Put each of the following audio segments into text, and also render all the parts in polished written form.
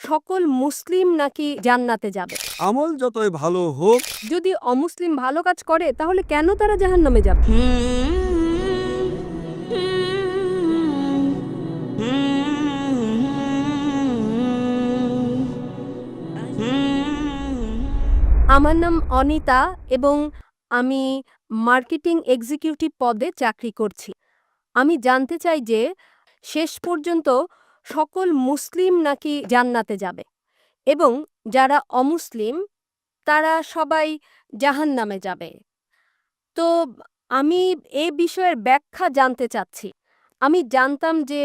সকল মুসলিম নাকি জান্নাতে যাবে? আমল যতই ভালো হোক, যদি অমুসলিম ভালো কাজ করে তাহলে কেন তারা জাহান্নামে যাবে? আমার নাম অনিতা এবং আমি মার্কেটিং এক্সিকিউটিভ পদে চাকরি করছি। আমি জানতে চাই যে শেষ পর্যন্ত সকল মুসলিম নাকি জান্নাতে যাবে এবং যারা অমুসলিম তারা সবাই জাহান্নামে যাবে। তো আমি এ বিষয়ের ব্যাখ্যা জানতে চাচ্ছি। আমি জানতাম যে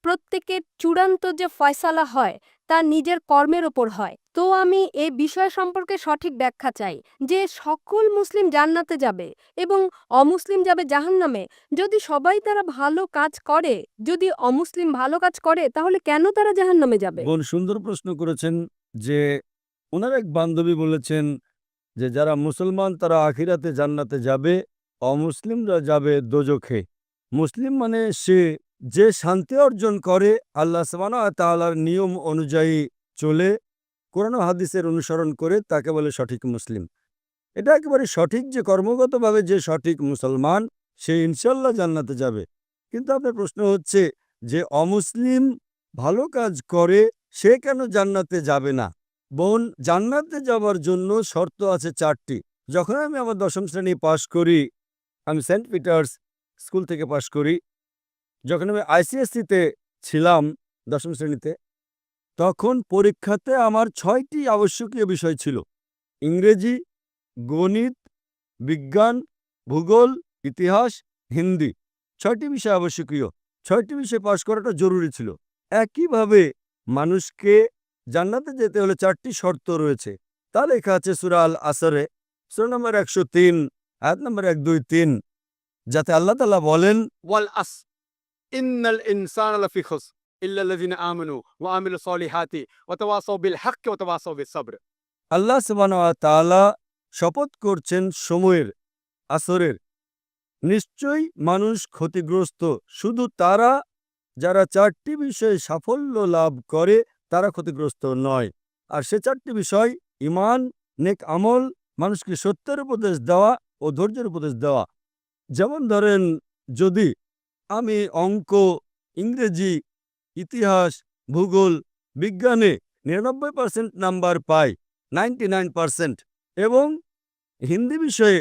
প্রত্যেকের চূড়ান্ত যে ফয়সালা হয় তা নিজের কর্মের ওপর হয়। তো আমি এ বিষয় সম্পর্কে সঠিক ব্যাখ্যা চাই যে সকল মুসলিম জান্নাতে যাবে এবং অমুসলিম যাবে জাহান্নামে। যদি সবাই তারা ভালো কাজ করে, যদি অমুসলিম ভালো কাজ করে তাহলে কেন তারা জাহান্নামে যাবে? বোন সুন্দর প্রশ্ন করেছেন যে ওনার এক বান্ধবী বলেছেন যে যারা মুসলমান তারা আখিরাতে জান্নাতে যাবে, অমুসলিমরা যাবে দোজখে। মুসলিম মানে সে যে শান্তি অর্জন করে আল্লাহ সুবহানাহু ওয়া তাআলার নিয়ম অনুযায়ী চলে, কোরআন ও হাদিসের অনুসরণ করে, তাকে বলে সঠিক মুসলিম। এটা একেবারে সঠিক যে কর্মগতভাবে যে সঠিক মুসলমান সে ইনশাল্লাহ জান্নাতে যাবে। কিন্তু আপনার প্রশ্ন হচ্ছে যে অমুসলিম ভালো কাজ করে সে কেন জান্নাতে যাবে না? বোন, জান্নাতে যাওয়ার জন্য শর্ত আছে 4টি। যখন আমি আমার 10ম শ্রেণী পাশ করি, আমি সেন্ট পিটার্স স্কুল থেকে পাশ করি। যখন আমি আইসিএসসিতে ছিলাম 10ম শ্রেণীতে, তখন পরীক্ষাতে আমার 6টি আবশ্যকীয় বিষয় ছিল: ইংরেজি, গণিত, বিজ্ঞান, ভূগোল, ইতিহাস, হিন্দি। 6টি বিষয় আবশ্যকীয়। 6টি বিষয় পাশ করাটা জরুরি ছিল। একইভাবে মানুষকে জান্নাতে যেতে হলে 4টি শর্ত রয়েছে। তা লেখা আছে সূরা আল আসরে, সূরা নম্বর 103, আয়াত নম্বর 1, 2, 3, যাতে আল্লাহ তাআলা বলেন, ওয়াল আস ইন্নাল ইনসানা লাফি খুসর ইল্লাল্লাযিনা আমানু ওয়া আমিলুস সলিহাতি ওয়া তাওয়াসাউ বিল হাক্কি ওয়া তাওয়াসাউ বিস সাবর। আল্লাহ সুবহানাহু ওয়া তাআলা শপথ করছেন সময়ের, আসরের। নিশ্চয়ই মানুষ ক্ষতিগ্রস্ত, শুধু তারা যারা 4টি বিষয়ে সাফল্য লাভ করে তারা ক্ষতিগ্রস্ত নয়। আর সে 4টি বিষয়: ঈমান, নেক আমল, মানুষকে সত্যের উপদেশ দেওয়া ও ধৈর্যের উপদেশ দেওয়া। যেমন ধরেন, যদি আমি অঙ্ক, ইংরেজি, ইতিহাস, ভূগোল, বিজ্ঞানে 99% নাম্বার পাই, 99%, এবং হিন্দি বিষয়ে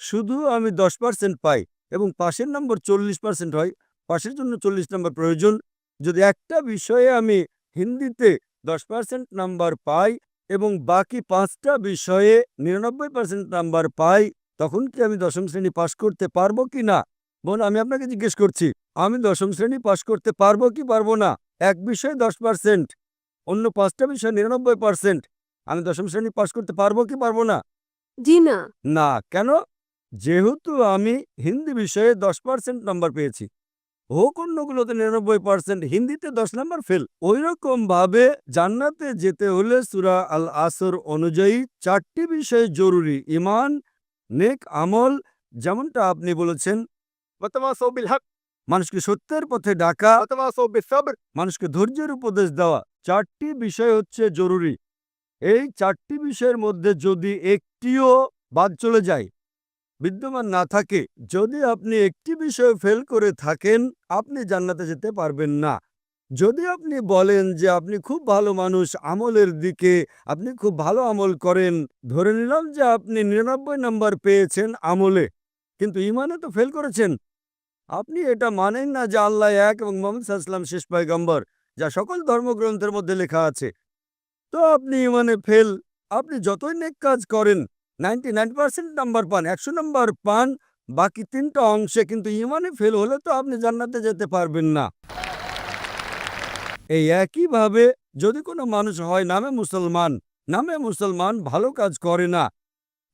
শুধু আমি 10% পাই এবং পাশের নম্বর 40% হয়, পাশের জন্য 40 নম্বর প্রয়োজন। যদি একটা বিষয়ে আমি হিন্দিতে 10% নাম্বার পাই এবং বাকি 5টা বিষয়ে 99% নাম্বার পাই, তখন কি আমি 10ম শ্রেণী পাশ করতে পারবো কি না? বোন, আমি আপনাকে জিজ্ঞেস করছি, আমি 10ম শ্রেণী পাশ করতে পারবো কি পারবো না? এক বিষয়ে 10%, অন্য 5টা বিষয়ে 99%, আমি 10ম শ্রেণী পাশ করতে পারবো কি পারবো না? জি না। না। কেন? যেহেতু আমি হিন্দি বিষয়ে 10% নাম্বার পেয়েছি, হোক অন্যগুলোতে 99%, হিন্দিতে 10 নাম্বার ফেল। ওইরকম ভাবে জান্নাতে যেতে হলে সূরা আল আসর অনুযায়ী 4টি বিষয় জরুরি: ঈমান, নেক আমল, যেমনটা আপনি বলেছেন, ওয়া তাওয়াসাউ বিল হক মানুষকে সত্যের পথে ডাকা, ওয়া তাওয়াসাউ বিস সাবর। মানুষকে ধৈর্যের উপদেশ দেওয়া। 4টি বিষয় হচ্ছে জরুরি। এই 4টি বিষয়ের মধ্যে যদি একটিও বাদ চলে যায়, বিদ্যমান না থাকে, যদি আপনি একটি বিষয় ফেল করে থাকেন, আপনি জান্নাতে যেতে পারবেন না। যদি আপনি বলেন যে আপনি খুব ভালো মানুষ, আমলের দিকে আপনি খুব ভালো আমল করেন, ধরে নিলাম যে আপনি 99 নাম্বার পেয়েছেন আমলে, কিন্তু ঈমানে তো ফেল করেছেন। আপনি এটা মানেন না যে আল্লাহ এক এবং মুহাম্মদ সাল্লাল্লাহু আলাইহি ওয়াসাল্লাম শেষ পয়গম্বর, যা সকল ধর্মগ্রন্থের মধ্যে লেখা আছে। তো আপনি ঈমানে ফেল। আপনি যতই নেক কাজ করেন, 99% নাম্বার পান, 100 নাম্বার পান, বাকি 3টা অংশে কিন্তু ঈমানে ফেল হলে তো আপনি জান্নাতে যেতে পারবেন না। এই একইভাবে যদি কোনো মানুষ হয় নামে মুসলমান ভালো কাজ করে না,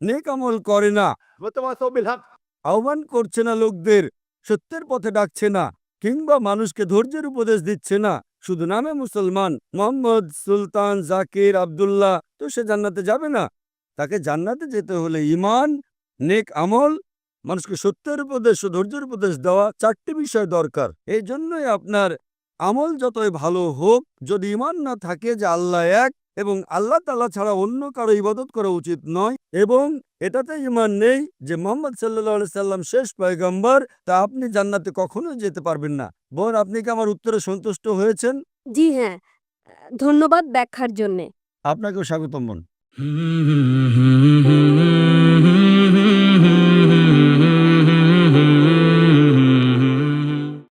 নেক আমল করে না, ওয়া তাওয়াসাউ বিল হক আহ্বান করছে না লোকদের, সত্যের পথে ডাকছে না, কিংবা মানুষকে ধৈর্যের উপদেশ দিচ্ছে না, শুধু নামে মুসলমান, মোহাম্মদ, সুলতান, জাকির, আব্দুল্লাহ, তো সে জান্নাতে যাবে না। তাকে জান্নাতে যেতে হলে ঈমান, নেক আমল, মানুষকে সত্যের উপদেশ ও ধৈর্যের উপদেশ দেওয়া, 4টি বিষয় দরকার। এই জন্যই আপনার আমল যতই ভালো হোক, যদি ঈমান না থাকে যে আল্লাহ এক এবং আল্লাহ তাআলা ছাড়া অন্য কারো ইবাদত করা উচিত নয়, এবং এটাতে ঈমান নেই যে মুহাম্মদ সাল্লাল্লাহু আলাইহি সাল্লাম শেষ পয়গম্বর, তা আপনি জান্নাতে কখনোই যেতে পারবেন না। বোন, আপনি কি আমার উত্তরে সন্তুষ্ট হয়েছেন? জি হ্যাঁ, ধন্যবাদ ব্যাখ্যার জন্যে। আপনাকেও স্বাগতম বোন।